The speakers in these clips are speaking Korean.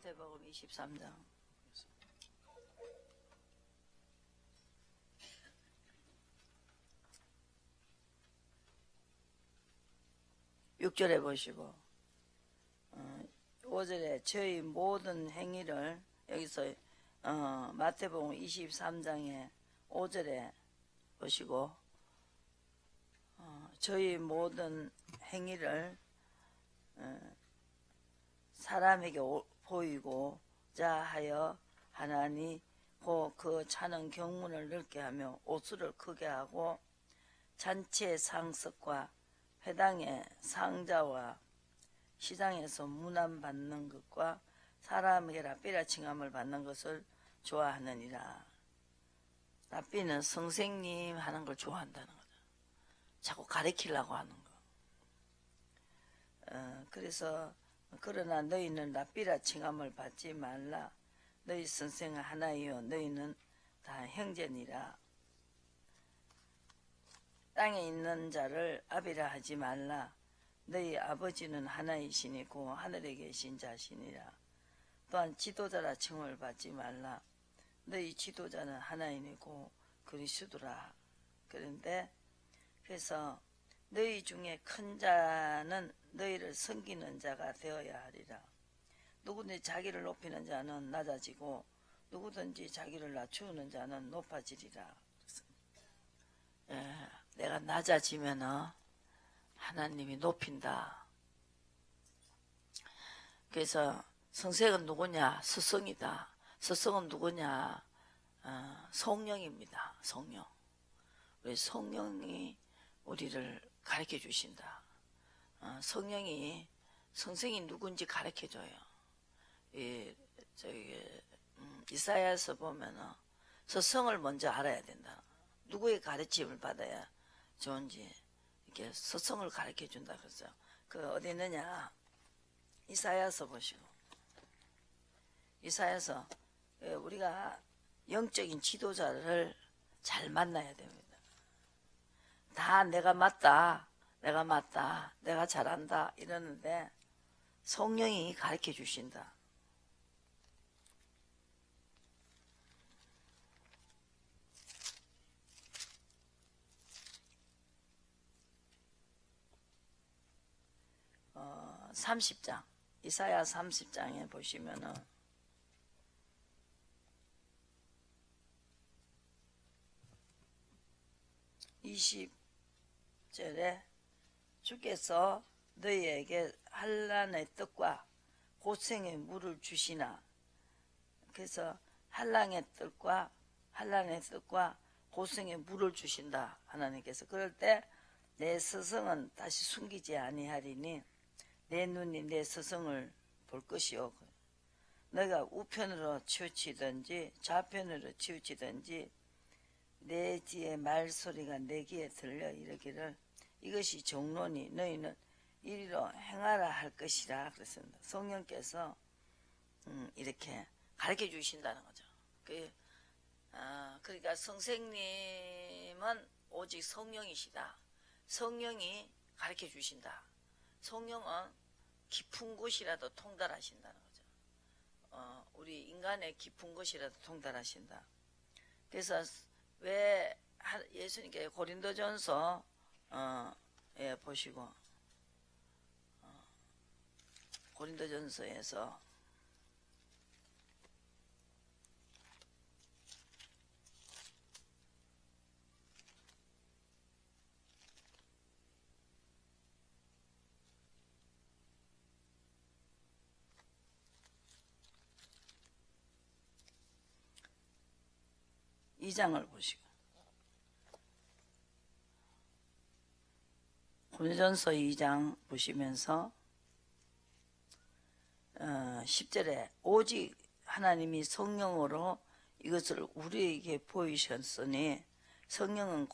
마태복음 23장 6절에 보시고 5절에 저희 모든 행위를 여기서 마태복음 23장에 5절에 보시고 저희 모든 행위를 사람에게 보이고자 하여 하나니 그 차는 경문을 넓게 하며 옷수를 크게 하고 잔치의 상석과 회당의 상자와 시장에서 문안받는 것과 사람에게 랍비라 칭함을 받는 것을 좋아하느니라. 랍비는 선생님 하는 걸 좋아한다는 거죠. 자꾸 가르치려고 하는 거. 그래서 그러나 너희는 랍비라 칭함을 받지 말라. 너희 선생은 하나이요 너희는 다 형제니라. 땅에 있는 자를 아비라 하지 말라. 너희 아버지는 하나이시니고 하늘에 계신 자시니라. 또한 지도자라 칭을 받지 말라. 너희 지도자는 하나이니고 그리스도라. 그런데 그래서 너희 중에 큰 자는 너희를 섬기는 자가 되어야 하리라. 누구든지 자기를 높이는 자는 낮아지고 누구든지 자기를 낮추는 자는 높아지리라. 내가 낮아지면 하나님이 높인다. 그래서 성생은 누구냐? 스승이다. 스승은 누구냐? 성령입니다. 성령. 우리 성령이 우리를 가르쳐 주신다. 성령이 선생이 누군지 가르쳐 줘요. 이사야서 보면은 스승을 먼저 알아야 된다. 누구의 가르침을 받아야 좋은지 이렇게 스승을 가르쳐 준다 그랬어요. 그 어디 있느냐? 이사야서 보시고. 이사야서 우리가 영적인 지도자를 잘 만나야 됩니다. 다 내가 맞다, 내가 잘한다 이러는데 성령이 가르쳐 주신다. 어, 30장 이사야 30장에 보시면은 (20절에) 주께서 너희에게 한란의 떡과 고생의 물을 주시나. 그래서 한란의 떡과 고생의 물을 주신다 하나님께서. 그럴 때 내 스승은 다시 숨기지 아니하리니 내 눈이 내 스승을 볼 것이요. 너가 우편으로 치우치든지 좌편으로 치우치든지 내 뒤에 말소리가 내 귀에 들려 이르기를 이것이 정론이 너희는 이리로 행하라 할 것이라 그랬습니다. 성령께서 이렇게 가르쳐 주신다는 거죠. 그러니까 선생님은 오직 성령이시다. 성령이 가르쳐 주신다. 성령은 깊은 곳이라도 통달하신다는 거죠. 우리 인간의 깊은 곳이라도 통달하신다. 그래서 왜 예수님께 고린도전서 보시고 고린도전서에서 이 장을 보시고 고린도전서 2장 보시면서 10절에 오직 하나님이 성령으로 이것을 우리에게 보이셨으니 성령은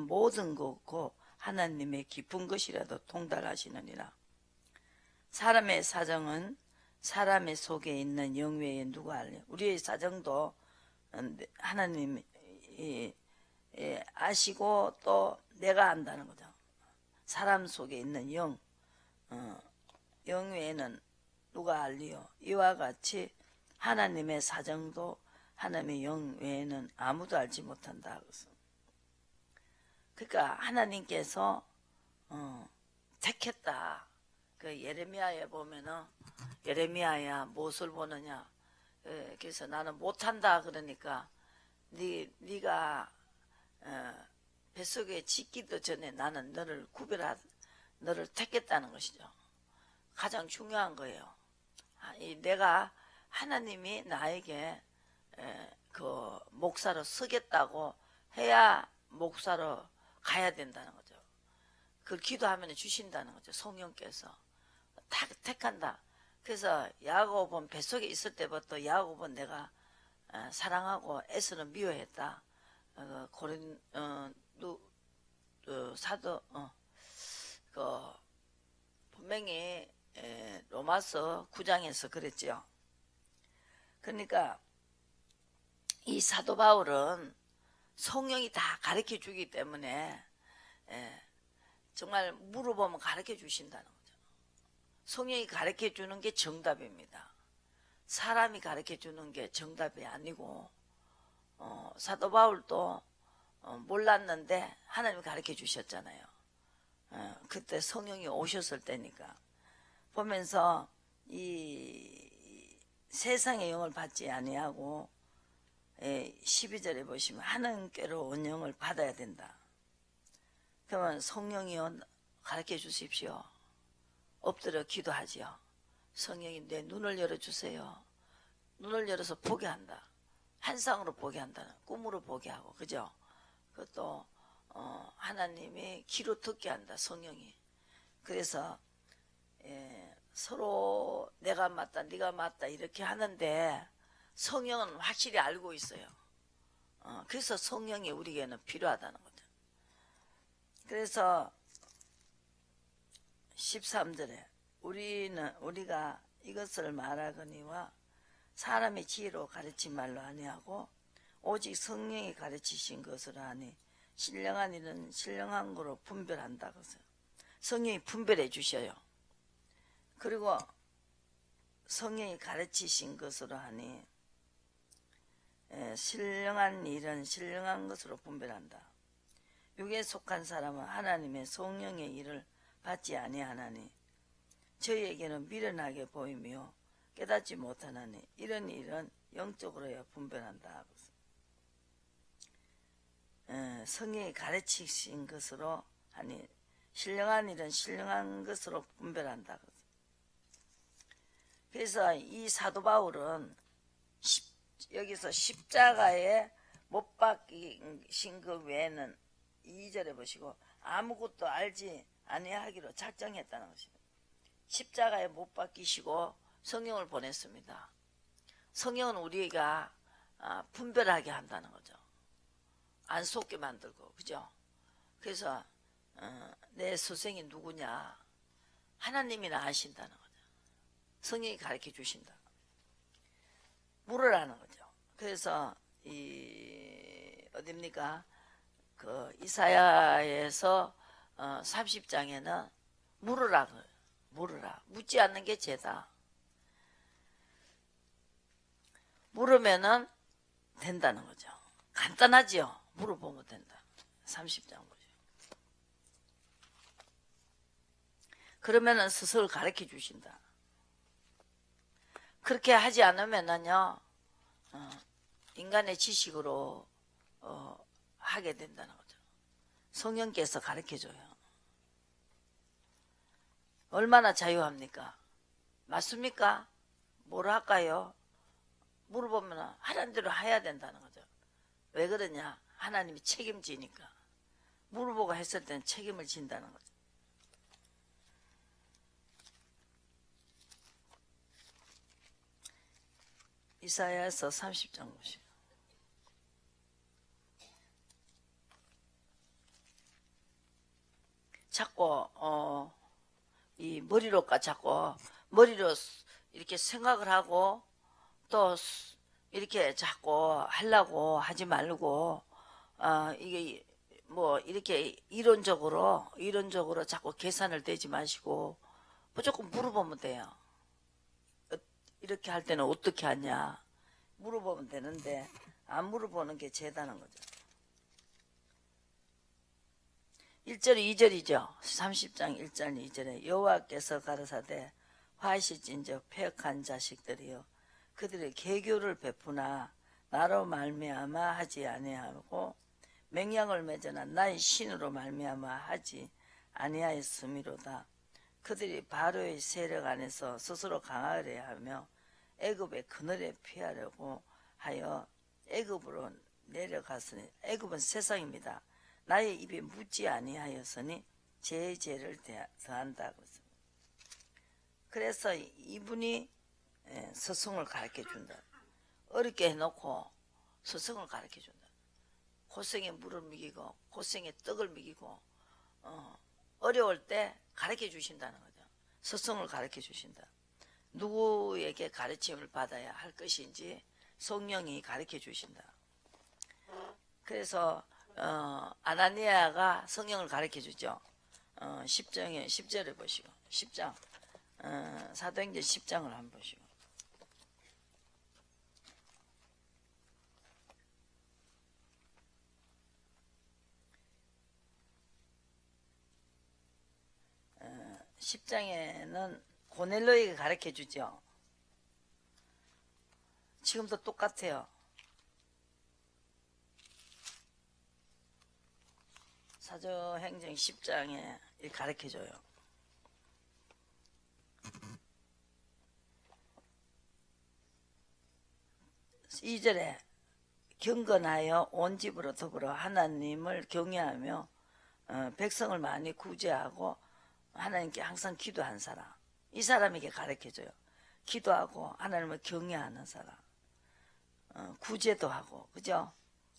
모든 것고 하나님의 깊은 것이라도 통달하시느니라. 사람의 사정은 사람의 속에 있는 영 외에 누가 알려? 우리의 사정도 하나님이 아시고 또 내가 안다는 거죠. 사람 속에 있는 영 외에는 누가 알리요? 이와 같이 하나님의 사정도 하나님의 영 외에는 아무도 알지 못한다. 그러니까 하나님께서 택했다. 그 예레미야에 보면은 예레미야야 무엇을 보느냐? 그래서 나는 못한다 그러니까 네가 뱃속에 짓기도 전에 나는 너를 택했다는 것이죠. 가장 중요한 거예요. 내가 하나님이 나에게 그 목사로 서겠다고 해야 목사로 가야 된다는 거죠. 그걸 기도하면 주신다는 거죠. 성령께서 택한다. 그래서 야곱은 뱃속에 있을 때부터 야곱은 내가 사랑하고 에서는 미워했다. 사도 그 분명히 로마서 9장에서 그랬죠. 그러니까 이 사도 바울은 성령이 다 가르쳐 주기 때문에 정말 물어보면 가르쳐 주신다는 거죠. 성령이 가르쳐 주는 게 정답입니다. 사람이 가르쳐 주는 게 정답이 아니고 사도 바울도 몰랐는데 하나님이 가르쳐 주셨잖아요. 그때 성령이 오셨을 때니까 보면서 이 세상의 영을 받지 아니하고 12절에 보시면 하나님께로 온 영을 받아야 된다. 그러면 성령이요 가르쳐 주십시오. 엎드려 기도하지요. 성령이 내 눈을 열어주세요. 눈을 열어서 보게 한다. 환상으로 보게 한다. 꿈으로 보게 하고 그죠? 그것도 하나님이 귀로 듣게 한다. 성령이. 그래서 서로 내가 맞다 네가 맞다 이렇게 하는데 성령은 확실히 알고 있어요. 그래서 성령이 우리에게는 필요하다는 거죠. 그래서 13절에 우리가 이것을 말하거니와 사람의 지혜로 가르친 말로 아니하고 오직 성령이 가르치신 것으로 하니 신령한 일은 신령한 거로 분별한다. 성령이 분별해 주셔요. 그리고 성령이 가르치신 것으로 하니 신령한 일은 신령한 것으로 분별한다. 육에 속한 사람은 하나님의 성령의 일을 받지 아니하나니 저희에게는 미련하게 보이며 깨닫지 못하나니 이런 일은 영적으로야 분별한다. 성령이 가르치신 것으로 하니 신령한 일은 신령한 것으로 분별한다. 그래서 이 사도 바울은 여기서 십자가에 못 박히신 그 외에는 2절에 보시고 아무것도 알지 아니하기로 작정했다는 것입니다. 십자가에 못 박히시고 성령을 보냈습니다. 성령은 우리가 분별하게 한다는 거죠. 안 속게 만들고 그죠? 그래서 내 스승이 누구냐 하나님이나 아신다는 거죠. 성령이 가르쳐 주신다. 물으라는 거죠. 그래서 어딥니까? 그 이사야에서 30장에는 물으라. 묻지 않는 게 죄다. 물으면은 된다는 거죠. 간단하지요. 물어보면 된다. 30장 보죠. 그러면은 스스로 가르쳐 주신다. 그렇게 하지 않으면은요, 인간의 지식으로 하게 된다는 거죠. 성령께서 가르쳐 줘요. 얼마나 자유합니까? 맞습니까? 뭘 할까요? 물어보면 하라는 대로 해야 된다는 거죠. 왜 그러냐? 하나님이 책임지니까. 물어보고 했을 때는 책임을 진다는 거죠. 이사야서 30장 보시오. 자꾸 이 자꾸 머리로 이렇게 생각을 하고 또 이렇게 자꾸 하려고 하지 말고 이게 뭐 이렇게 이론적으로 자꾸 계산을 대지 마시고 무조건 물어보면 돼요. 이렇게 할 때는 어떻게 하냐 물어보면 되는데 안 물어보는 게 죄다는 거죠. 1절 2절이죠. 30장 1절 2절에 여호와께서 가라사대 화시진즉 패역한 자식들이여 그들의 계교를 베푸나 나로 말미암아 하지 아니하고 맹약을 맺으나 나의 신으로 말미암아 하지 아니하였음이로다. 그들이 바로의 세력 안에서 스스로 강하려 하며 애굽의 그늘에 피하려고 하여 애굽으로 내려갔으니 애굽은 세상입니다. 나의 입에 묻지 아니하였으니 제 죄를 더한다고 했습니다. 그래서 이분이 스승을 가르쳐 준다. 어렵게 해놓고 스승을 가르쳐 준다. 고생에 물을 먹이고 고생에 떡을 먹이고 어려울 때 가르쳐 주신다는 거죠. 스승을 가르쳐 주신다. 누구에게 가르침을 받아야 할 것인지 성령이 가르쳐 주신다. 그래서 아나니아가 성령을 가르쳐 주죠. 10절에 보시고 10장 사도행전 10장을 한번 보시고 어, 10장에는 고넬로에게 가르쳐 주죠. 지금도 똑같아요. 사도행전 10장에 가르쳐 줘요. 2절에 경건하여 온 집으로 더불어 하나님을 경외하며 백성을 많이 구제하고 하나님께 항상 기도한 사람, 이 사람에게 가르쳐줘요. 기도하고 하나님을 경외하는 사람, 구제도 하고, 그죠?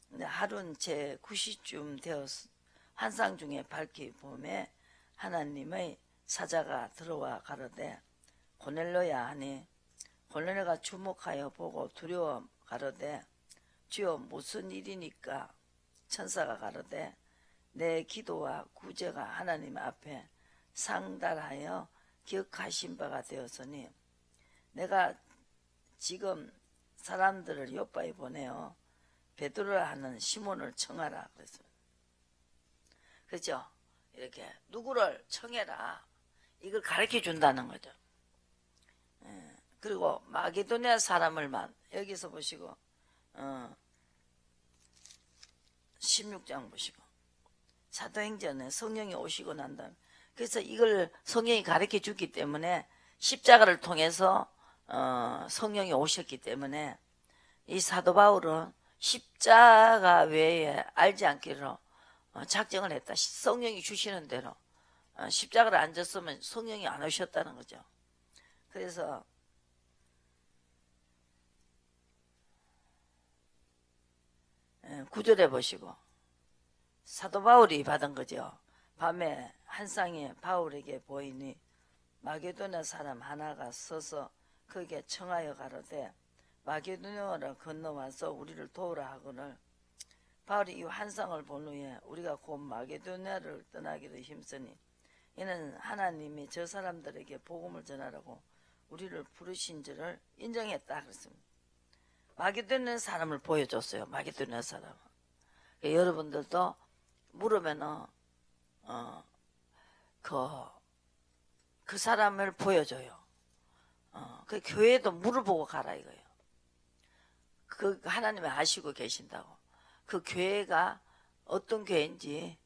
근데 하루는 제 9시쯤 되어서 환상 중에 밝히 봄에 하나님의 사자가 들어와 가로되 고넬로야 하니 고넬로가 주목하여 보고 두려워 가로되 주여 무슨 일이니까? 천사가 가로되 내 기도와 구제가 하나님 앞에 상달하여 기억하신 바가 되었으니 내가 지금 사람들을 요바에 보내어 베드로라 하는 시몬을 청하라 그랬습니다. 그죠? 이렇게 누구를 청해라 이걸 가르쳐 준다는 거죠. 그리고 마게도냐 사람을만 여기서 보시고 16장 보시고 사도행전에 성령이 오시고 난 다음에 그래서 이걸 성령이 가르쳐 주기 때문에 십자가를 통해서 성령이 오셨기 때문에 이 사도 바울은 십자가 외에 알지 않기로 작정을 했다. 성령이 주시는 대로 십자가를 안 졌으면 성령이 안 오셨다는 거죠. 그래서 구절에 보시고 사도 바울이 받은 거죠. 밤에 한 쌍이 바울에게 보이니 마게도냐 사람 하나가 서서 그에게 청하여 가로되 마게도냐로 건너와서 우리를 도우라 하거늘 바울이 이 환상을 본 후에 우리가 곧 마게도냐를 떠나기로 힘쓰니 이는 하나님이 저 사람들에게 복음을 전하라고 우리를 부르신 줄을 인정했다 그랬습니다. 마게도냐 사람을 보여줬어요. 마게도냐 사람. 여러분들도 물으면은 그 사람을 보여줘요. 그 교회도 물어보고 가라 이거예요. 그 하나님이 아시고 계신다고. 그 교회가 어떤 교회인지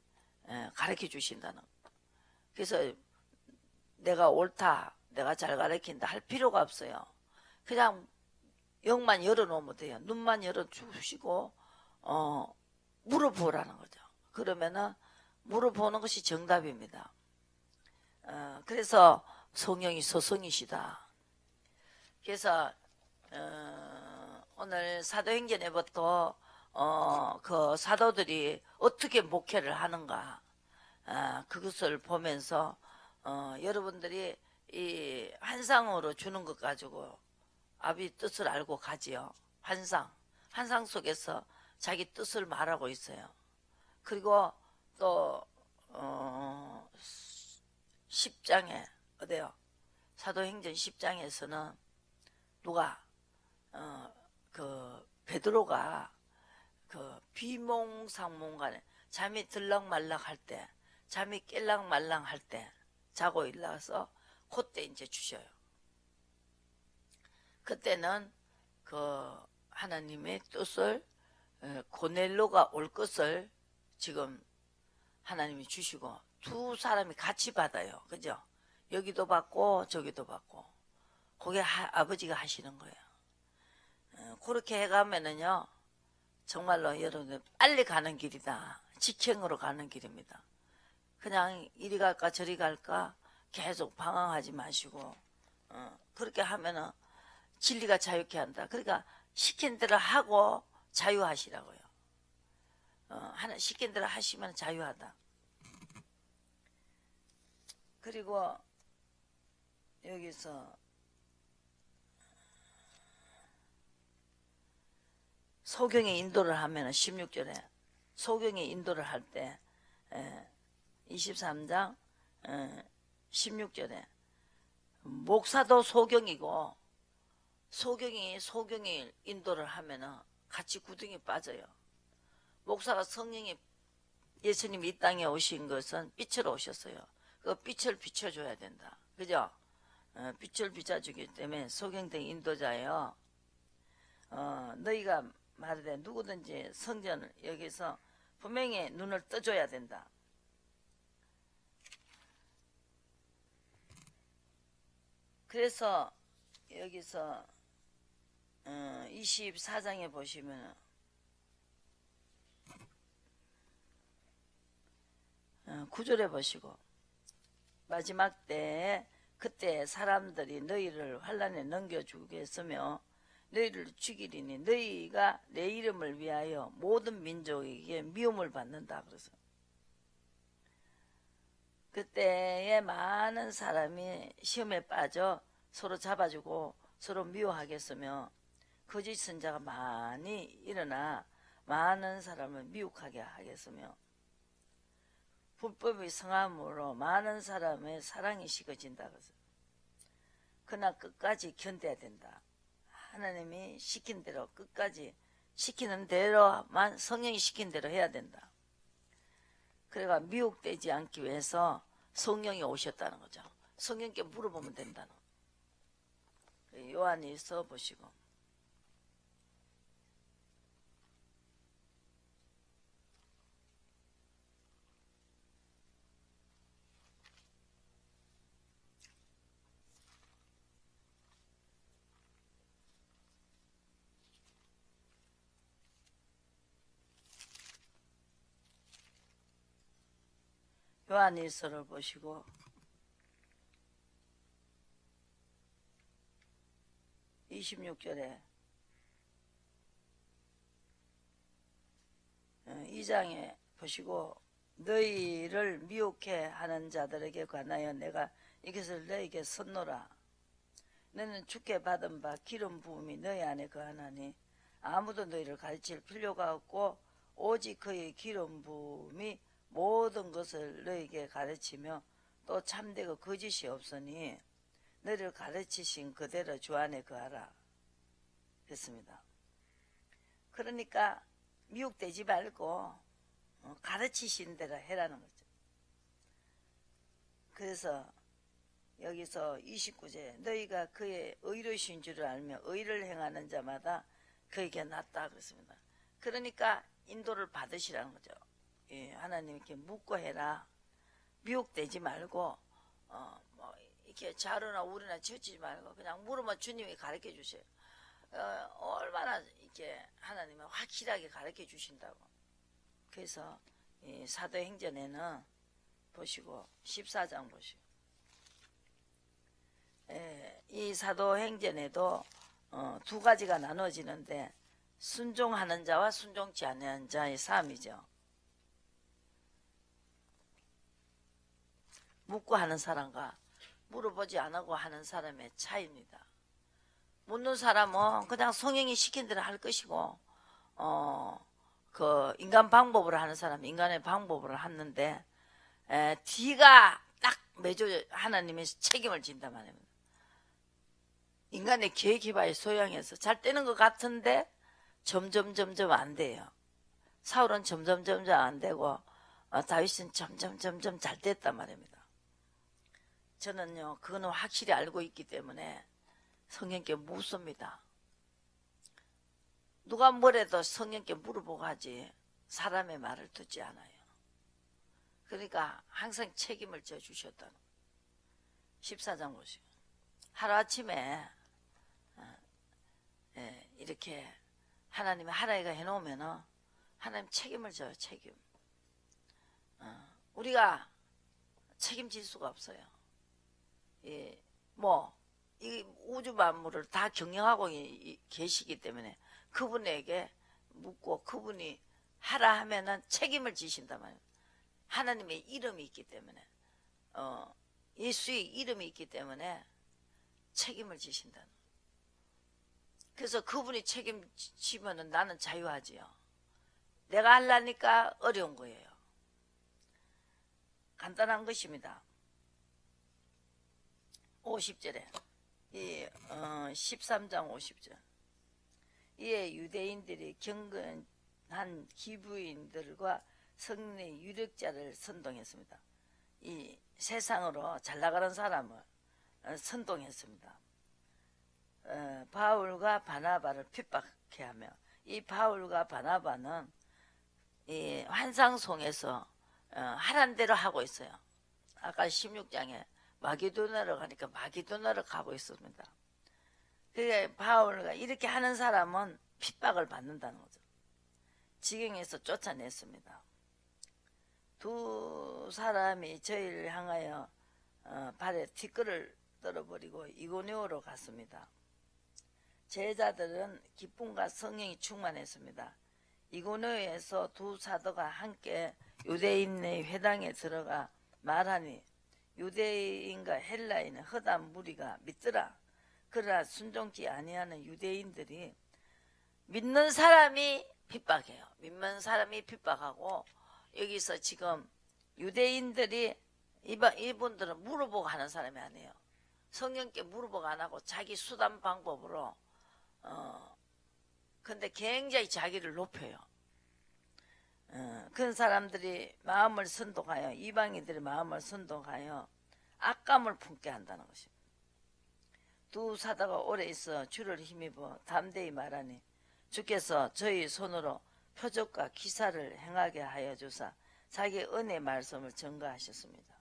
가르쳐 주신다는 거. 그래서 내가 옳다, 내가 잘 가르친다 할 필요가 없어요. 그냥 영만 열어놓으면 돼요. 눈만 열어주시고 물어보라는 거죠. 그러면은 물어보는 것이 정답입니다. 그래서 성령이 스승이시다. 그래서 오늘 사도행전에부터 그 사도들이 어떻게 목회를 하는가 그것을 보면서 여러분들이 이 환상으로 주는 것 가지고 아비 뜻을 알고 가지요. 환상 속에서 자기 뜻을 말하고 있어요. 그리고 또 10장에 어때요? 사도행전 10장에서는 누가 그 베드로가 그 비몽사몽간에 잠이 들락말락 할 때, 잠이 깰락말락 할 때 자고 일어나서 그때 이제 주셔요. 그때는 그 하나님의 뜻을 고넬로가 올 것을 지금 하나님이 주시고 두 사람이 같이 받아요. 그죠? 여기도 받고 저기도 받고 그게 아버지가 하시는 거예요. 그렇게 해가면은요 정말로 여러분들 빨리 가는 길이다. 직행으로 가는 길입니다. 그냥 이리 갈까 저리 갈까 계속 방황하지 마시고 그렇게 하면은 진리가 자유케 한다. 그러니까 시킨 대로 하고 자유하시라고요. 하나 시킨 대로 하시면 자유하다. 그리고 여기서 소경에 인도를 하면 16절에 소경에 인도를 할 때 23장 16절에 목사도 소경이고 소경이 인도를 하면은 같이 구덩이 빠져요. 목사가 성령이 예수님이 이 땅에 오신 것은 빛으로 오셨어요. 그 빛을 비춰줘야 된다. 그죠? 빛을 비춰주기 때문에 소경된 인도자예요. 너희가 말하되 누구든지 성전을 여기서 분명히 눈을 떠줘야 된다. 그래서 여기서 24장에 보시면 9절에 보시고 마지막 때에 그때 사람들이 너희를 환난에 넘겨주겠으며 너희를 죽이리니 너희가 내 이름을 위하여 모든 민족에게 미움을 받는다. 그래서 그때에 많은 사람이 시험에 빠져 서로 잡아주고 서로 미워하겠으며 거짓 선자가 많이 일어나 많은 사람을 미혹하게 하겠으며 불법이 성함으로 많은 사람의 사랑이 식어진다. 그래서 그러나 끝까지 견뎌야 된다. 하나님이 시킨 대로 끝까지 시키는 대로만 성령이 시킨 대로 해야 된다. 그래가 미혹되지 않기 위해서 성령이 오셨다는 거죠. 성령께 물어보면 된다는 거예요. 요한일서 보시고 요한일서를 보시고 26절에 2장에 보시고 너희를 미혹해 하는 자들에게 관하여 내가 이것을 너희에게 선노라. 너는 주께 받은 바 기름 부음이 너희 안에 거하나니 아무도 너희를 가르칠 필요가 없고 오직 그의 기름 부음이 모든 것을 너희에게 가르치며 또 참되고 거짓이 없으니 너희를 가르치신 그대로 주 안에 거하라 했습니다. 그러니까 미혹되지 말고 가르치신 대로 해라는 거죠. 그래서 여기서 29절 너희가 그의 의로우신 줄을 알며 의를 행하는 자마다 그에게 낫다 그랬습니다. 그러니까 인도를 받으시라는 거죠. 예, 하나님께 묻고 해라. 미혹되지 말고 뭐 이렇게 자루나 우리나 치우치지 말고 그냥 물으면 주님이 가르쳐 주세요. 얼마나 이렇게 하나님은 확실하게 가르쳐 주신다고. 그래서 이 사도행전에는 보시고 14장 보시고 이 사도행전에도 두 가지가 나눠지는데 순종하는 자와 순종치 않는 자의 삶이죠. 묻고 하는 사람과 물어보지 않고 하는 사람의 차이입니다. 묻는 사람은 그냥 성령이 시킨 대로 할 것이고 그 인간 방법으로 하는 사람은 인간의 방법으로 하는데 뒤가 딱 매주 하나님의 책임을 진단 말입니다. 인간의 계획해봐야 소양해서 잘 되는 것 같은데 점점 안 돼요. 사울은 점점 안 되고 다윗은 점점 잘 됐단 말입니다. 저는요 그거는 확실히 알고 있기 때문에 성령께 묻습니다. 누가 뭐래도 성령께 물어보고 하지 사람의 말을 듣지 않아요. 그러니까 항상 책임을 져주셨다는 14장 보시고 하루아침에 이렇게 하나님이 하나이가 해놓으면 하나님 책임을 져요. 책임. 우리가 책임질 수가 없어요. 이 우주 만물을 다 경영하고 계시기 때문에 그분에게 묻고 그분이 하라 하면은 책임을 지신단 말이에요. 하나님의 이름이 있기 때문에 예수의 이름이 있기 때문에 책임을 지신다는. 그래서 그분이 책임지면은 나는 자유하지요. 내가 하려니까 어려운 거예요. 간단한 것입니다. 50절에 13장 50절 이에 유대인들이 경건한 기부인들과 성령의 유력자를 선동했습니다. 이 세상으로 잘 나가는 사람을 선동했습니다. 바울과 바나바를 핍박해 하며 이 바울과 바나바는 이 환상송에서 하란 대로 하고 있어요. 아까 16장에 마게도나로 가니까 마게도나로 가고 있습니다. 그게 바울과 이렇게 하는 사람은 핍박을 받는다는 거죠. 지경에서 쫓아냈습니다. 두 사람이 저희를 향하여 발에 티끌을 떨어버리고 이고니오로 갔습니다. 제자들은 기쁨과 성령이 충만했습니다. 이고니오에서 두 사도가 함께 유대인의 회당에 들어가 말하니 유대인과 헬라인의 허다한 무리가 믿더라. 그러나 순종치 아니하는 유대인들이 믿는 사람이 핍박해요. 믿는 사람이 핍박하고 여기서 지금 유대인들이 이분들은 물어보고 하는 사람이 아니에요. 성령께 물어보고 안 하고 자기 수단 방법으로 근데 굉장히 자기를 높여요. 그런 사람들이 마음을 선동하여 이방인들의 마음을 선동하여 악감을 품게 한다는 것입니다. 두 사도가 오래 있어 주를 힘입어 담대히 말하니 주께서 저희 손으로 표적과 기사를 행하게 하여 주사 자기 은혜 말씀을 전가하셨습니다.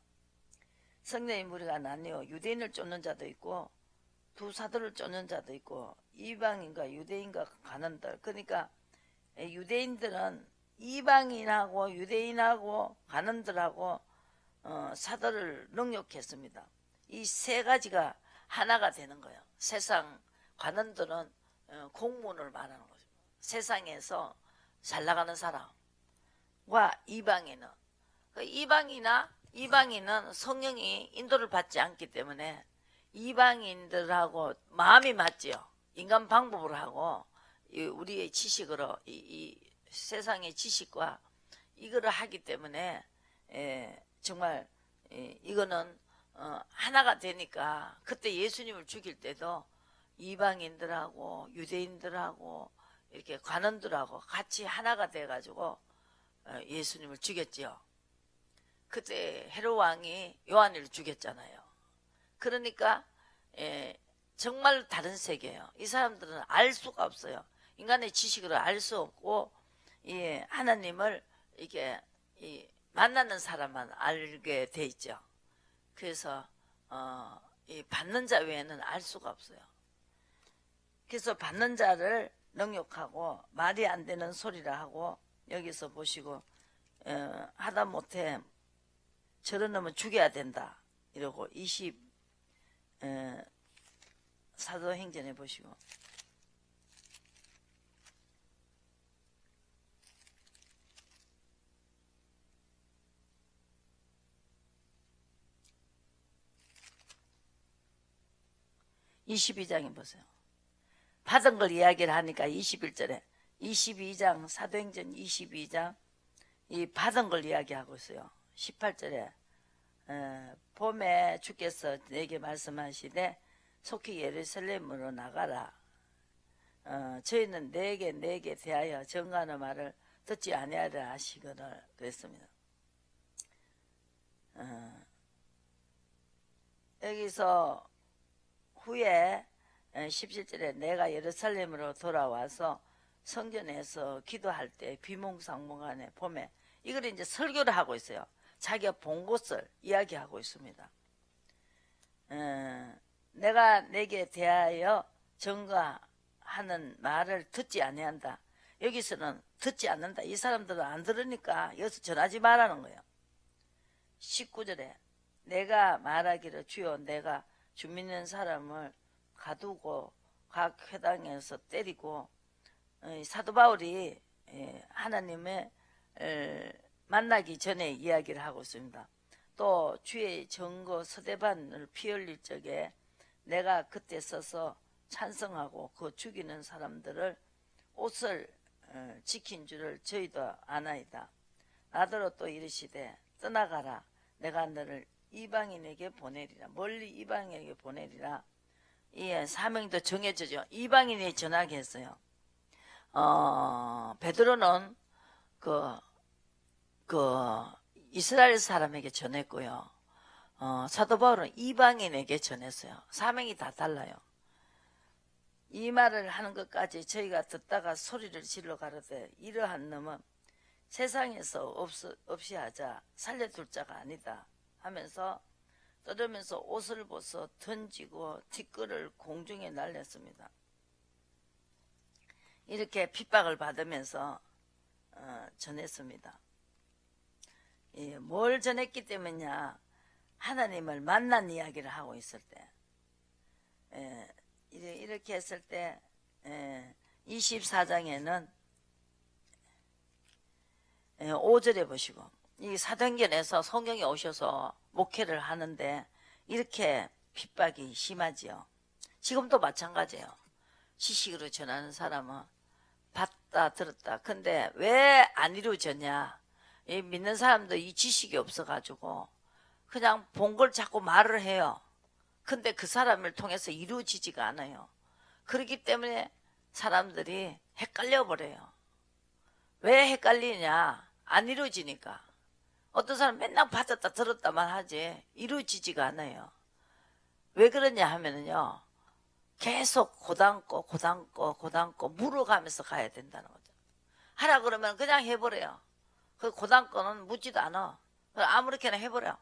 성령의 무리가 나뉘어 유대인을 쫓는 자도 있고 두 사도를 쫓는 자도 있고 이방인과 유대인과 가는들. 그러니까 유대인들은 이방인하고 유대인하고 가는들하고 사도를 능욕했습니다. 이 세 가지가 하나가 되는 거예요. 세상 관원들은 공문을 말하는 거죠. 세상에서 잘 나가는 사람과 이방인은 이방인은 성령이 인도를 받지 않기 때문에 이방인들하고 마음이 맞지요. 인간 방법으로 하고 우리의 지식으로 이 세상의 지식과 이거를 하기 때문에 정말 이거는 하나가 되니까 그때 예수님을 죽일 때도 이방인들하고 유대인들하고 이렇게 관원들하고 같이 하나가 돼가지고 예수님을 죽였지요. 그때 헤롯 왕이 요한을 죽였잖아요. 그러니까 정말 다른 세계예요. 이 사람들은 알 수가 없어요. 인간의 지식으로 알 수 없고 하나님을 이게 만나는 사람만 알게 돼 있죠. 그래서 이 받는 자 외에는 알 수가 없어요. 그래서 받는 자를 능욕하고 말이 안 되는 소리라 하고 여기서 보시고 하다 못해 저런 놈은 죽여야 된다 이러고 사도행전에 보시고 22장에 보세요. 받은 걸 이야기를 하니까 21절에 22장 사도행전 22장 이 받은 걸 이야기하고 있어요. 18절에 봄에 주께서 내게 말씀하시되 속히 예루살렘으로 나가라. 저희는 내게 대하여 정하는 말을 듣지 아니하리라 하시거늘 그랬습니다. 여기서 후에 17절에 내가 예루살렘으로 돌아와서 성전에서 기도할 때 비몽사몽간에 봄에 이걸 이제 설교를 하고 있어요. 자기가 본 곳을 이야기하고 있습니다. 내가 내게 대하여 증거하는 말을 듣지 아니한다. 여기서는 듣지 않는다. 이 사람들은 안 들으니까 여기서 전하지 말라는 거예요. 19절에 내가 말하기를 주여 내가 주 믿는 사람을 가두고 각 회당에서 때리고 사도 바울이 하나님의 만나기 전에 이야기를 하고 있습니다. 또 주의 증거 스데반을 피 흘릴 적에 내가 그때 서서 찬성하고 그 죽이는 사람들을 옷을 지킨 줄을 저희도 아나이다. 나더러 또 이르시되 떠나가라. 내가 너를 이방인에게 보내리라. 멀리 이방인에게 보내리라. 이 사명도 정해져죠. 이방인이 전하게 했어요. 베드로는 이스라엘 사람에게 전했고요. 사도 바울은 이방인에게 전했어요. 사명이 다 달라요. 이 말을 하는 것까지 저희가 듣다가 소리를 질러 가로되 이러한 놈은 세상에서 없이 하자 살려둘 자가 아니다 하면서 떠들면서 옷을 벗어 던지고 티끌을 공중에 날렸습니다. 이렇게 핍박을 받으면서 전했습니다. 뭘 전했기 때문이냐? 하나님을 만난 이야기를 하고 있을 때 이렇게 했을 때 24장에는 5절에 보시고 이 사도행전에서 성경에 오셔서 목회를 하는데 이렇게 핍박이 심하지요. 지금도 마찬가지예요. 지식으로 전하는 사람은 봤다 들었다. 근데 왜 안 이루어졌냐? 이 믿는 사람도 이 지식이 없어가지고 그냥 본 걸 자꾸 말을 해요. 근데 그 사람을 통해서 이루어지지가 않아요. 그렇기 때문에 사람들이 헷갈려 버려요. 왜 헷갈리냐? 안 이루어지니까. 어떤 사람 맨날 받았다 들었다만 하지 이루어지지가 않아요. 왜 그러냐 하면은요, 계속 고담고 물어가면서 가야 된다는 거죠. 하라 그러면 그냥 해버려요. 그 고담고는 묻지도 않아. 아무렇게나 해버려.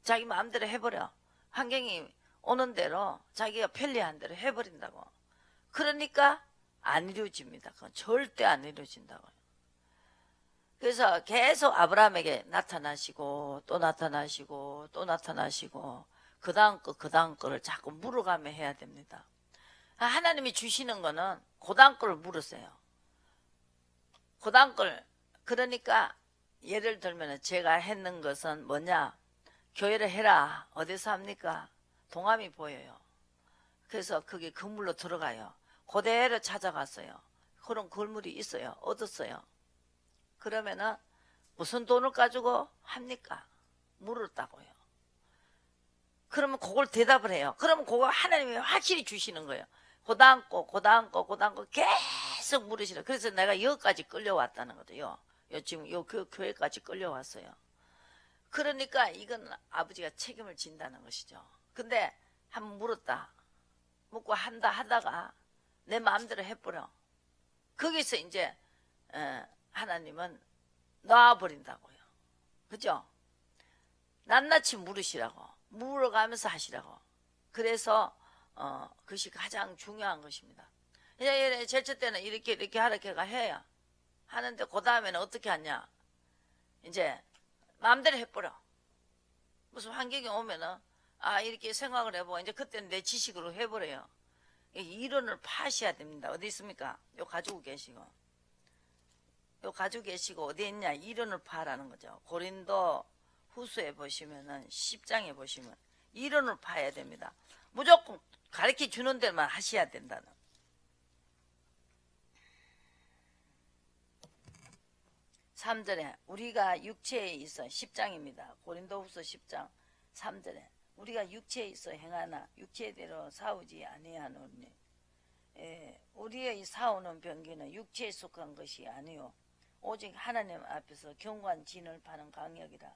자기 마음대로 해버려. 환경이 오는 대로 자기가 편리한 대로 해버린다고. 그러니까 안 이루어집니다. 그건 절대 안 이루어진다고요. 그래서 계속 아브라함에게 나타나시고 또 나타나시고 또 나타나시고 그 다음 거를 자꾸 물어가며 해야 됩니다. 하나님이 주시는 거는 그 다음 거를 물으세요. 그 다음 걸. 그러니까 예를 들면 제가 했는 것은 뭐냐? 교회를 해라. 어디서 합니까? 동암이 보여요. 그래서 그게 건물로 들어가요. 그대로 찾아갔어요. 그런 건물이 있어요. 얻었어요. 그러면은 무슨 돈을 가지고 합니까? 물었다고요. 그러면 그걸 대답을 해요. 그러면 그거 하나님이 확실히 주시는 거예요. 그 다음 거 계속 물으시라. 그래서 내가 여기까지 끌려왔다는 거죠. 지금 요 교회까지 끌려왔어요. 그러니까 이건 아버지가 책임을 진다는 것이죠. 근데 한번 물었다. 묻고 한다 하다가 내 마음대로 해버려. 거기서 이제 하나님은 놔버린다고요. 그죠? 낱낱이 물으시라고. 물어가면서 하시라고. 그래서 그것이 가장 중요한 것입니다. 제일 때는 이렇게 하라케가 해야 하는데 그 다음에는 어떻게 하냐? 이제 마음대로 해버려. 무슨 환경이 오면은 이렇게 생각을 해보고 이제 그때는 내 지식으로 해버려요. 이론을 파셔야 됩니다. 어디 있습니까? 요 가지고 계시고 어디 있냐? 이론을 파라는 거죠. 고린도 후서에 보시면은 10장에 보시면 이론을 파야 됩니다. 무조건 가르쳐 주는 데만 하셔야 된다는. (3절에) 우리가 육체에 있어 10장입니다. 고린도 후서 10장 3절에 우리가 육체에 있어 행하나 육체대로 싸우지 아니하노니 우리의 싸우는 병기는 육체에 속한 것이 아니요 오직 하나님 앞에서 경관진을 파는 강력이라.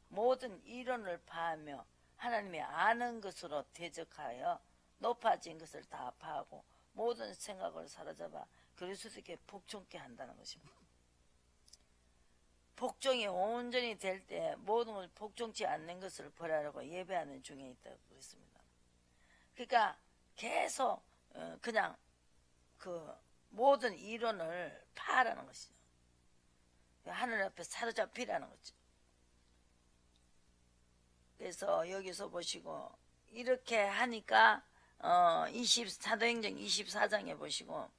모든 이론을 파하며 하나님의 아는 것으로 대적하여 높아진 것을 다 파하고 모든 생각을 사로잡아 그리스도께 복종케 한다는 것입니다. 복종이 온전히 될 때 모든 것을 복종치 않는 것을 벌하라고 예배하는 중에 있다고 그랬습니다. 그러니까 계속 그냥 그 모든 이론을 파라는 것이죠. 하늘 앞에 사로잡히라는 거죠. 그래서 여기서 보시고 이렇게 하니까 사도행전 24장에 보시고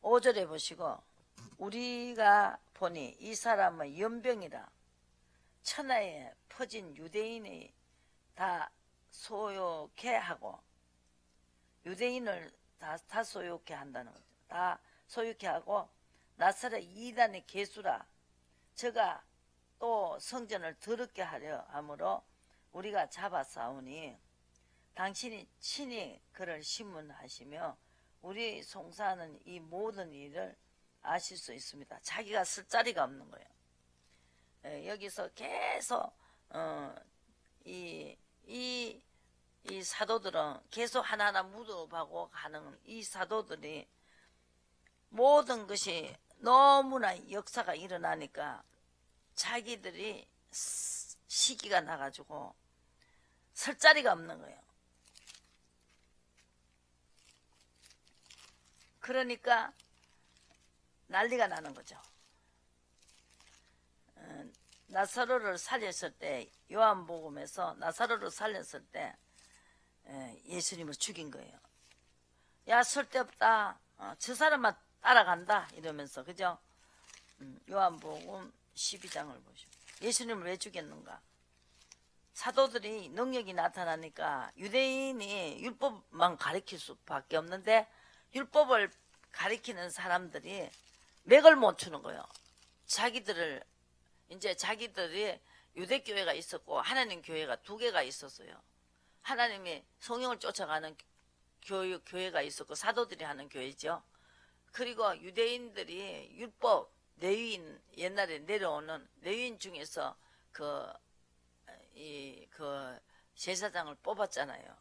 5절에 보시고 우리가 보니 이 사람은 연병이라 천하에 퍼진 유대인이 다 소욕해 하고 유대인을 다 소욕해 한다는 거죠. 다 소욕해 하고 나사렛 이단의 개수라 저가 또 성전을 더럽게 하려 하므로 우리가 잡아 싸우니 당신이 친히 그를 신문하시며 우리 송사하는 이 모든 일을 아실 수 있습니다. 자기가 쓸 자리가 없는 거예요. 여기서 계속 이 사도들은 계속 하나하나 무덤하고 가는 이 사도들이 모든 것이 너무나 역사가 일어나니까 자기들이 시기가 나가지고 설 자리가 없는 거예요. 그러니까 난리가 나는 거죠. 나사로를 살렸을 때 요한복음에서 나사로를 살렸을 때 예수님을 죽인 거예요. 야 쓸데없다. 저 사람만 따라간다 이러면서 그죠? 요한복음 12장을 보시오. 예수님을 왜 죽였는가? 사도들이 능력이 나타나니까 유대인이 율법만 가리킬 수밖에 없는데 율법을 가리키는 사람들이 맥을 못 추는 거예요. 자기들이 유대교회가 있었고 하나님 교회가 두 개가 있었어요. 하나님이 성령을 쫓아가는 교회가 있었고 사도들이 하는 교회죠. 그리고 유대인들이 율법 레위인 옛날에 내려오는 레위인 중에서 그 제사장을 뽑았잖아요.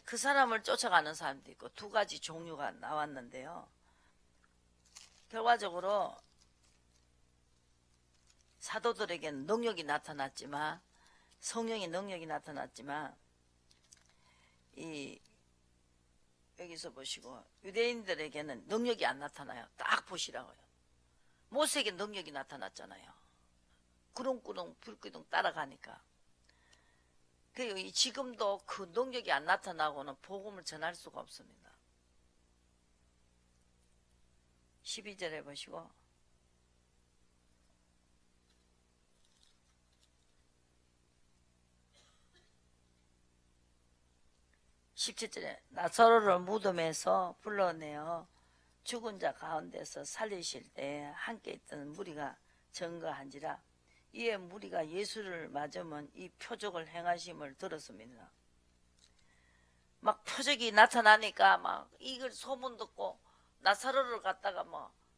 그 사람을 쫓아가는 사람도 있고 두 가지 종류가 나왔는데요. 결과적으로 사도들에게는 능력이 나타났지만 성령의 능력이 나타났지만 여기서 보시고 유대인들에게는 능력이 안 나타나요. 딱 보시라고요. 모세에게 능력이 나타났잖아요. 구렁구렁 불기둥 따라가니까. 지금도 그 능력이 안 나타나고는 복음을 전할 수가 없습니다. 12절에 보시고 17절에 나사로를 무덤에서 불러내어 죽은 자 가운데서 살리실 때에 함께 있던 무리가 증거한지라 이에 무리가 예수를 맞으면 이 표적을 행하심을 들었습니다. 막 표적이 나타나니까 막 이걸 소문 듣고 나사로를 갖다가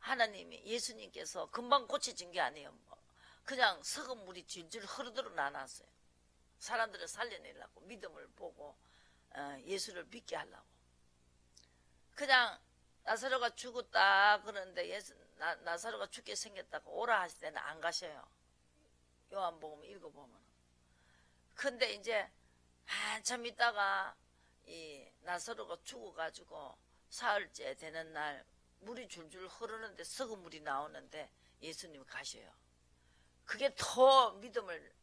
하나님이 예수님께서 금방 고쳐진 게 아니에요. 그냥 썩은 물이 줄줄 흐르도록 나눴어요. 사람들을 살려내려고 믿음을 보고 예수를 믿게 하려고. 그냥 나사로가 죽었다 그러는데 나사로가 죽게 생겼다고 오라 하실 때는 안 가셔요. 요한복음 읽어보면. 근데 이제 한참 있다가 이 나사로가 죽어가지고 사흘째 되는 날 물이 줄줄 흐르는데 썩은 물이 나오는데 예수님이 가셔요. 그게 더 믿음을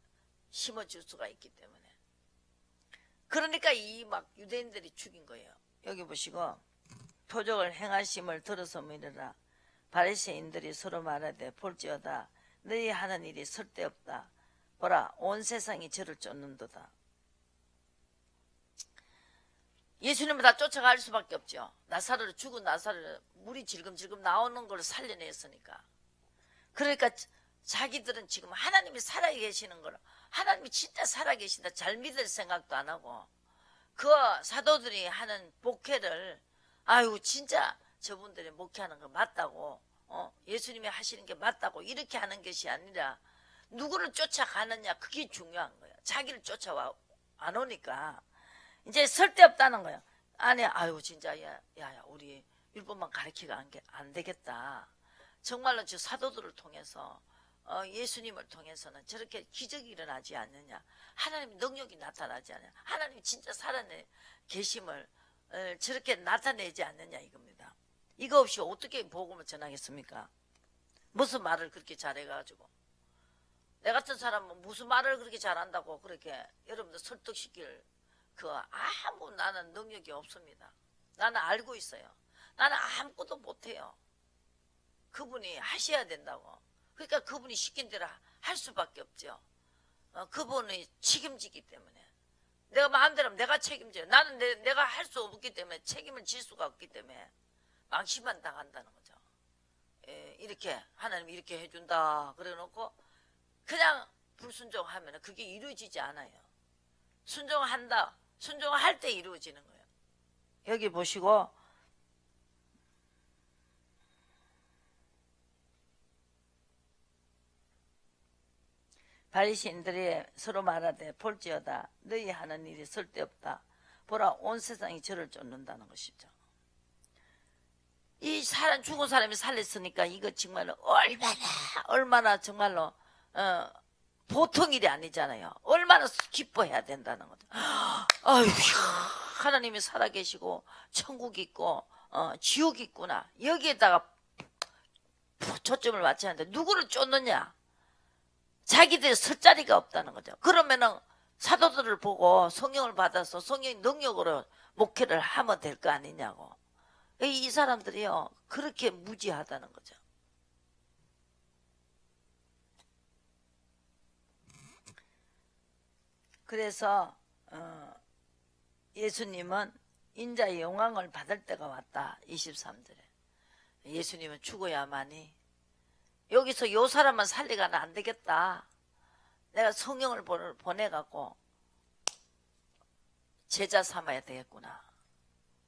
심어줄 수가 있기 때문에. 그러니까 유대인들이 죽인 거예요. 여기 보시고 표적을 행하심을 들어서미르라. 바리새인들이 서로 말하되 볼지어다 너희 하는 일이 설데없다. 보라 온 세상이 저를 쫓는도다. 예수님을 다 쫓아갈 수밖에 없죠. 나사로를 죽은 나사로를 물이 질금질금 나오는 걸 살려냈으니까. 그러니까 자기들은 지금 하나님이 살아계시는 걸, 하나님이 진짜 살아계신다 잘 믿을 생각도 안 하고, 그 사도들이 하는 목회를 아유 진짜 저분들이 목회하는 거 맞다고, 예수님이 하시는 게 맞다고 이렇게 하는 것이 아니라 누구를 쫓아가느냐, 그게 중요한 거예요. 자기를 쫓아와 안 오니까 이제 쓸데없다는 거예요. 아니 아유 진짜 야야 우리 율법만 가르치가 안 되겠다. 정말로 저 사도들을 통해서 예수님을 통해서는 저렇게 기적이 일어나지 않느냐, 하나님의 능력이 나타나지 않느냐, 하나님이 진짜 살아내 계심을 저렇게 나타내지 않느냐 이겁니다. 이거 없이 어떻게 복음을 전하겠습니까? 무슨 말을 그렇게 잘해가지고, 내 같은 사람은 무슨 말을 그렇게 잘한다고 그렇게 여러분들 설득시킬 아무 나는 능력이 없습니다. 나는 알고 있어요. 나는 아무것도 못해요. 그분이 하셔야 된다고. 그러니까 그분이 시킨 대로 할 수밖에 없죠. 그분이 책임지기 때문에. 내가 마음대로 하면 내가 책임져요. 나는 내가 할 수 없기 때문에, 책임을 질 수가 없기 때문에 망신만 당한다는 거죠. 이렇게 하나님이 이렇게 해준다 그래 놓고 그냥 불순종하면 그게 이루어지지 않아요. 순종한다, 순종할 때 이루어지는 거예요. 여기 보시고 바리새인들이 서로 말하되 볼지어다 너희 하는 일이 쓸데없다. 보라 온 세상이 저를 쫓는다는 것이죠. 이 사람, 죽은 사람이 살렸으니까 이거 정말로 얼마나 정말로 보통 일이 아니잖아요. 얼마나 기뻐해야 된다는 거죠. 아유, 하나님이 살아계시고 천국이 있고 지옥이 있구나, 여기에다가 초점을 맞춰야 하는데 누구를 쫓느냐, 자기들이 설 자리가 없다는 거죠. 그러면은 사도들을 보고 성령을 받아서 성령의 능력으로 목회를 하면 될 거 아니냐고. 이 사람들이요 그렇게 무지하다는 거죠. 그래서 예수님은 인자의 영광을 받을 때가 왔다. 23절에 예수님은 죽어야만이, 여기서 요 사람만 살리가는 안 되겠다. 내가 성령을 보내갖고 제자 삼아야 되겠구나.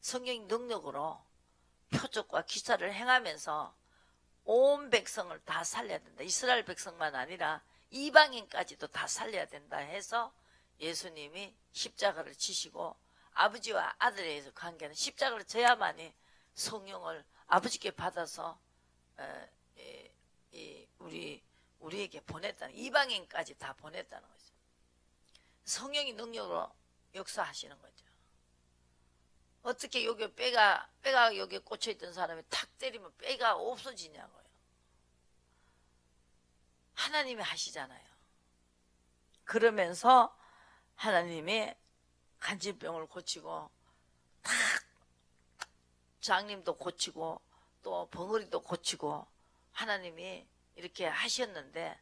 성령의 능력으로 표적과 기사를 행하면서 온 백성을 다 살려야 된다. 이스라엘 백성만 아니라 이방인까지도 다 살려야 된다 해서 예수님이 십자가를 지시고, 아버지와 아들의 관계는 십자가를 져야만이 성령을 아버지께 받아서 우리에게 보냈다는, 이방인까지 다 보냈다는 거죠. 성령의 능력으로 역사하시는 거죠. 어떻게 여기 뼈가 여기 꽂혀있던 사람이 탁 때리면 뼈가 없어지냐고요. 하나님이 하시잖아요. 그러면서 하나님이 간질병을 고치고 탁 장님도 고치고 또 벙어리도 고치고 하나님이 이렇게 하셨는데,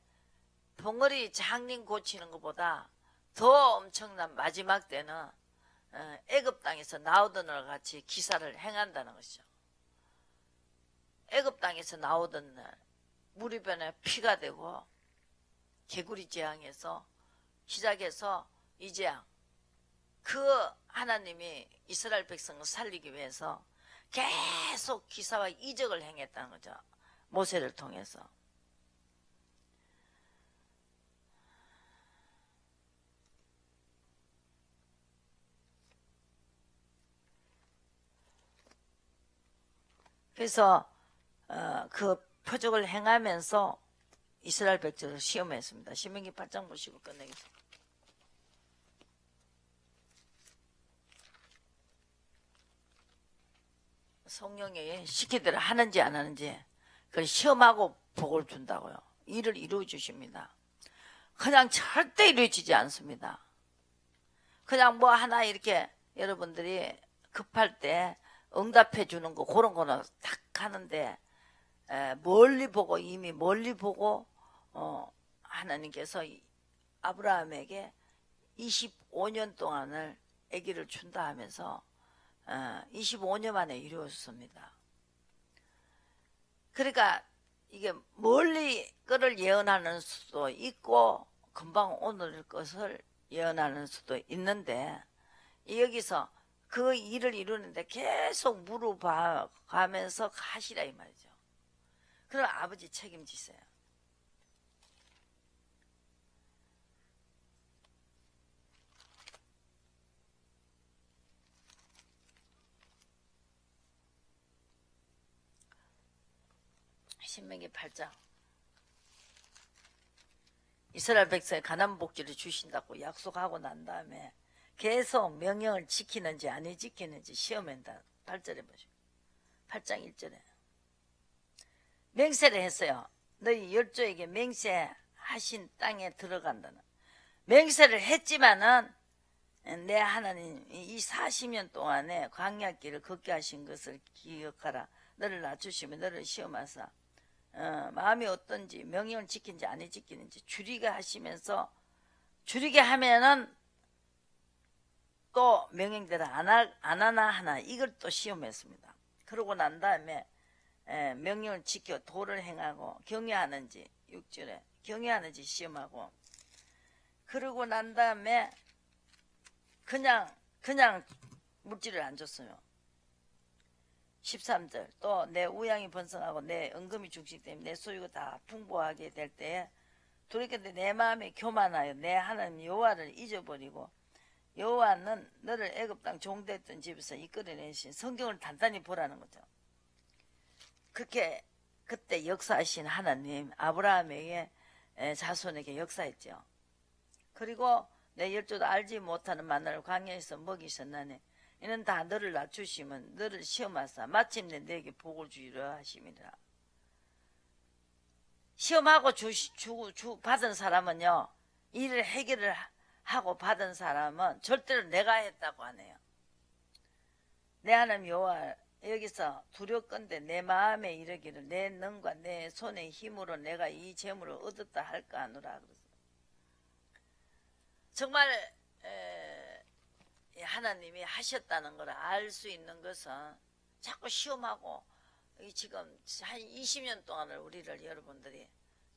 벙어리 장님 고치는 것보다 더 엄청난 마지막 때는 애굽 땅에서 나오던 날 같이 기사를 행한다는 것이죠. 애굽 땅에서 나오던 날 무리변에 피가 되고, 개구리 재앙에서 시작해서 이 재앙, 그 하나님이 이스라엘 백성을 살리기 위해서 계속 기사와 이적을 행했다는 거죠. 모세를 통해서. 그래서 그 표적을 행하면서 이스라엘 백성을 시험했습니다. 신명기 8장 보시고 끝내겠습니다. 성령이 시키대로 하는지 안 하는지 그걸 시험하고 복을 준다고요. 일을 이루어 주십니다. 그냥 절대 이루어지지 않습니다. 그냥 뭐 하나 이렇게 여러분들이 급할 때 응답해 주는 거, 그런 거는 딱 하는데, 멀리 보고, 이미 멀리 보고 하나님께서 아브라함에게 25년 동안을 아기를 준다 하면서 25년 만에 이루어졌습니다. 그러니까 이게 멀리 거를 예언하는 수도 있고 금방 오늘 것을 예언하는 수도 있는데 여기서 그 일을 이루는데 계속 물어가면서 가시라 이 말이죠. 그럼 아버지 책임지세요. 신명기 8장 이스라엘 백성에 가난 복지를 주신다고 약속하고 난 다음에 계속 명령을 지키는지 안 지키는지 시험한다. 8절에 보시죠. 8장 1절에 맹세를 했어요. 너희 열조에게 맹세하신 땅에 들어간다는 맹세를 했지만은 내 하나님 이 40년 동안에 광야길을 걷게 하신 것을 기억하라. 너를 낮추시면 너를 시험하사 마음이 어떤지 명령을 지키는지 안 지키는지 줄이게 하시면서 줄이게 하면은 또 명령대로 안 하나 하나 이걸 또 시험했습니다. 그러고 난 다음에 명령을 지켜 도를 행하고 경외하는지 6절에 경외하는지 시험하고 그러고 난 다음에 그냥 물질을 안 줬어요. 13절 또 내 우양이 번성하고 내 은금이 중식되면 내 소유가 다 풍부하게 될 때에 돌이켰는데 내 마음이 교만하여 내 하나님 여호와를 잊어버리고 여호와는 너를 애굽 땅 종됐던 집에서 이끌어내신 성경을 단단히 보라는 거죠. 그렇게 그때 역사하신 하나님 아브라함에게 자손에게 역사했죠. 그리고 내 열조도 알지 못하는 만나를 광야에서 먹이셨나니 이는 다 너를 낮추시면 너를 시험하사 마침내 내게 복을 주리라 하심이라. 시험하고 받은 사람은요 일을 해결을 하고 받은 사람은 절대로 내가 했다고 안 해요. 내 하나님 여호와 여기서 두렵건대 내 마음에 이르기를 내 능과 내 손의 힘으로 내가 이 재물을 얻었다 할까 하노라. 정말 하나님이 하셨다는 걸 알 수 있는 것은 자꾸 시험하고 지금 한 20년 동안을 우리를 여러분들이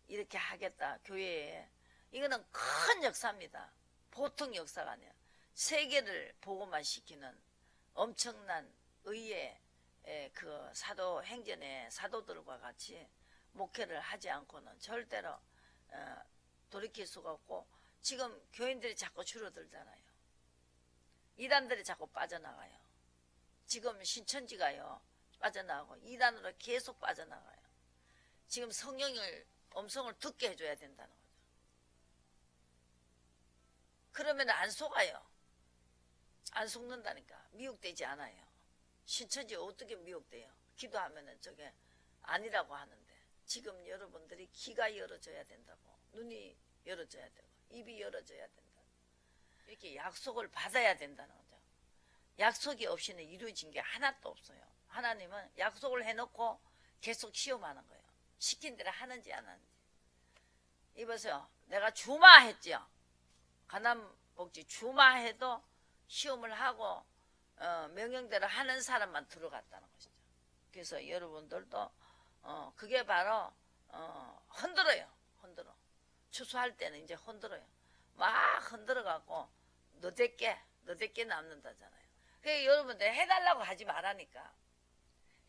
이렇게 하겠다 교회에 이거는 큰 역사입니다. 보통 역사가 아니에요. 세계를 보고만 시키는 엄청난 의의 그 사도 행전의 사도들과 같이 목회를 하지 않고는 절대로 돌이킬 수가 없고 지금 교인들이 자꾸 줄어들잖아요. 이단들이 자꾸 빠져나가요. 지금 신천지가요 빠져나가고 이단으로 계속 빠져나가요. 지금 성령을 음성을 듣게 해줘야 된다는 거죠. 그러면 안 속아요. 안 속는다니까. 미혹되지 않아요. 신천지 어떻게 미혹돼요? 기도하면은 저게 아니라고 하는데 지금 여러분들이 귀가 열어져야 된다고 눈이 열어져야 되고 입이 열어져야 된다. 이렇게 약속을 받아야 된다는 거죠. 약속이 없이는 이루어진 게 하나도 없어요. 하나님은 약속을 해놓고 계속 시험하는 거예요. 시킨 대로 하는지 안 하는지. 이보세요. 내가 주마했지요. 가난복지 주마해도 시험을 하고 명령대로 하는 사람만 들어갔다는 것이죠. 그래서 여러분들도 그게 바로 흔들어요. 흔들어. 추수할 때는 이제 흔들어요. 막 흔들어갖고 너댓게 남는다잖아요. 그러니까 여러분들 해달라고 하지 말라니까.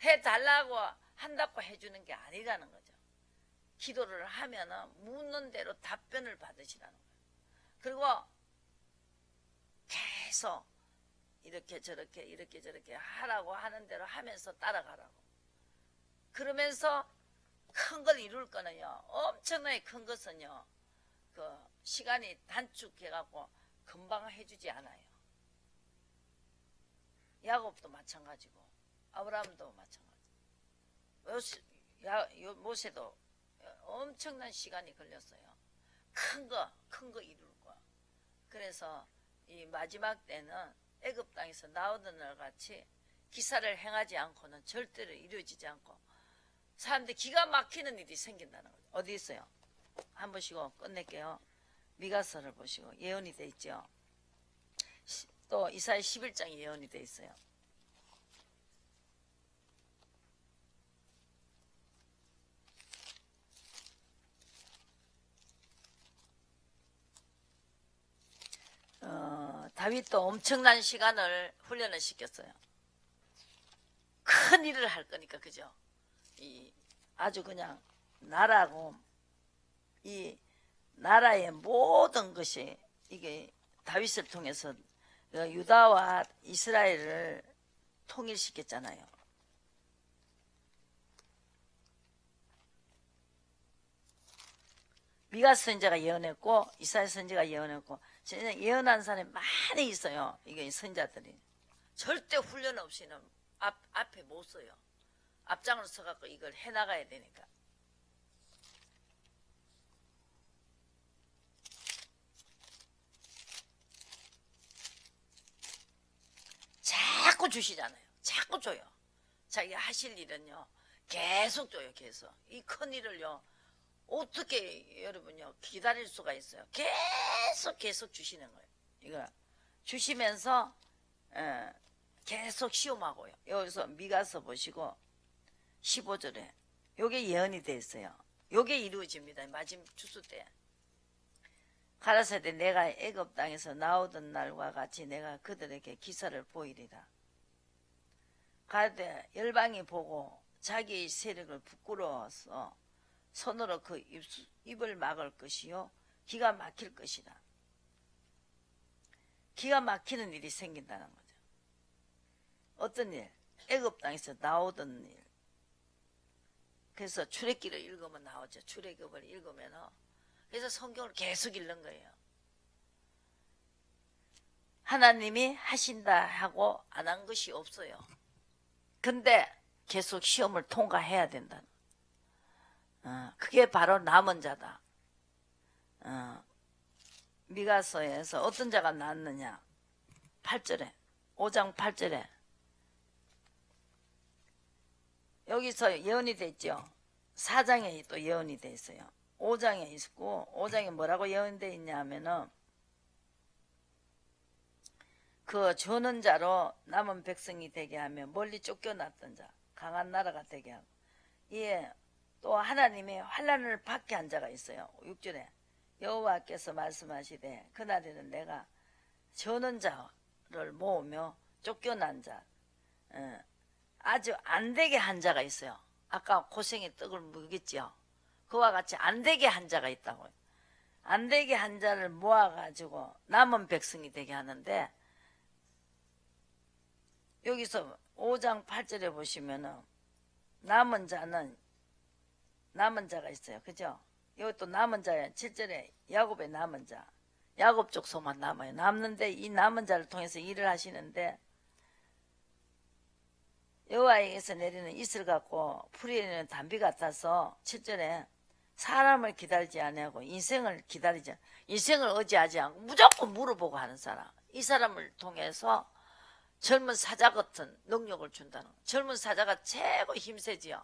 해달라고 한다고 해주는 게 아니라는 거죠. 기도를 하면은 묻는 대로 답변을 받으시라는 거예요. 그리고 계속 이렇게 저렇게 이렇게 저렇게 하라고 하는 대로 하면서 따라가라고. 그러면서 큰 걸 이룰 거는요. 엄청나게 큰 것은요. 그 시간이 단축해갖고 금방 해주지 않아요. 야곱도 마찬가지고 아브라함도 마찬가지. 모세도 엄청난 시간이 걸렸어요. 큰 거 이룰 거. 그래서 이 마지막 때는 애굽 땅에서 나오던 날 같이 기사를 행하지 않고는 절대로 이루어지지 않고 사람들이 기가 막히는 일이 생긴다는 거죠. 어디 있어요? 한 번 보시고 끝낼게요. 미가서를 보시고 예언이 돼 있죠. 또 이사야 11장에 예언이 돼 있어요. 다윗도 엄청난 시간을 훈련을 시켰어요. 큰 일을 할 거니까, 그죠? 아주 그냥 나라고, 이 나라의 모든 것이 이게 다윗을 통해서 유다와 이스라엘을 통일시켰잖아요. 미가 선지자가 예언했고 이사야 선지자가 예언했고 예언한 사람이 많이 있어요. 이게 선자들이 절대 훈련 없이는 앞에 못 서요. 앞장을 서갖고 이걸 해나가야 되니까. 자꾸 주시잖아요. 자꾸 줘요. 자기가 하실 일은요 계속 줘요. 계속 이 큰 일을요 어떻게 여러분요 기다릴 수가 있어요. 계속 주시는 거예요. 이거 주시면서 계속 시험하고요. 여기서 미가서 보시고 15절에 요게 예언이 돼 있어요. 요게 이루어집니다. 마지막 주수 때 가라사대 내가 애굽 땅에서 나오던 날과 같이 내가 그들에게 기사를 보이리라. 가되 열방이 보고 자기의 세력을 부끄러워서 손으로 그 입을 막을 것이요 기가 막힐 것이다. 기가 막히는 일이 생긴다는 거죠. 어떤 일? 애굽 땅에서 나오던 일. 그래서 출애기를 읽으면 나오죠. 출애굽을 읽으면 그래서 성경을 계속 읽는 거예요. 하나님이 하신다 하고 안 한 것이 없어요. 근데 계속 시험을 통과해야 된다. 그게 바로 남은 자다. 미가서에서 어떤 자가 낳았느냐 8절에 5장 8절에 여기서 예언이 됐죠. 4장에 또 예언이 돼 있어요. 5장에 있고 5장에 뭐라고 예언되어 있냐 하면은 그 주는 자로 남은 백성이 되게 하며 멀리 쫓겨났던 자 강한 나라가 되게 하고 예, 또 하나님이 환난을 받게 한 자가 있어요. 6절에 여호와께서 말씀하시되 그날에는 내가 저는 자를 모으며 쫓겨난 자 아주 안 되게 한 자가 있어요. 아까 고생의 떡을 먹였죠. 그와 같이 안 되게 한 자가 있다고요. 안 되게 한 자를 모아가지고 남은 백성이 되게 하는데 여기서 5장 8절에 보시면은 남은 자가 있어요. 그죠? 이것도 남은 자예요. 7절에 야곱의 남은 자. 야곱 족속만 남아요. 남는데 이 남은 자를 통해서 일을 하시는데 여호와에게서 내리는 이슬 같고 풀이 내리는 담비 같아서 7절에 사람을 기다리지 아니하고 인생을 의지하지 않고 무조건 물어보고 하는 사람. 이 사람을 통해서 젊은 사자 같은 능력을 준다는 거예요. 젊은 사자가 최고 힘세지요.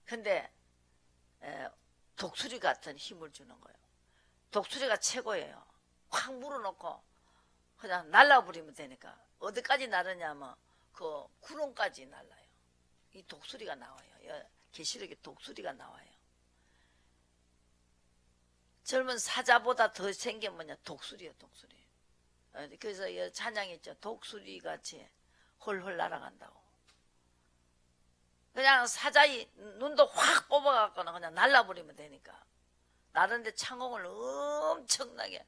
근데 독수리 같은 힘을 주는 거예요. 독수리가 최고예요. 확 물어놓고 그냥 날라버리면 되니까 어디까지 나르냐면 그 구름까지 날라요. 이 독수리가 나와요. 계시록에 독수리가 나와요. 젊은 사자보다 더 생긴 뭐냐 독수리예요. 독수리. 그래서 찬양했죠. 독수리같이 홀홀 날아간다고. 그냥 사자의 눈도 확 뽑아갖고는 그냥 날라버리면 되니까. 나른데 창공을 엄청나게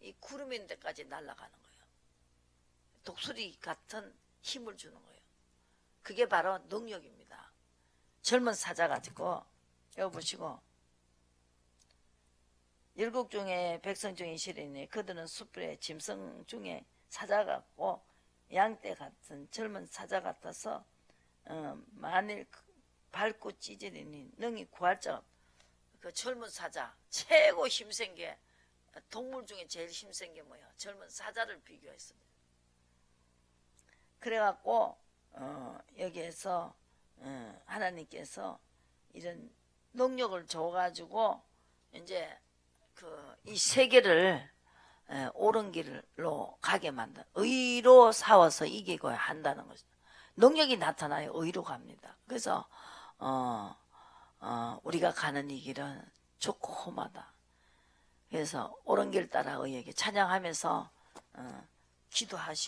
이 구름인 데까지 날아가는 거예요. 독수리 같은 힘을 주는 거예요. 그게 바로 능력입니다. 젊은 사자 가지고 여기 보시고 일국 중에 백성 중에 시리니 그들은 숲의 짐승 중에 사자 같고 양떼 같은 젊은 사자 같아서 만일 밟고 찢으리니 능히 구할 자. 그 젊은 사자 최고 힘센 게 동물 중에 제일 힘센 게 뭐야? 젊은 사자를 비교했습니다. 그래갖고 여기에서 하나님께서 이런 능력을 줘가지고 이제 이 세계를 옳은 길로 가게 만든 의로 싸워서 이기고 한다는 것이죠. 능력이 나타나요. 의로 갑니다. 그래서 우리가 가는 이 길은 좋고 험하다. 그래서 옳은 길 따라 의에게 찬양하면서 기도하시고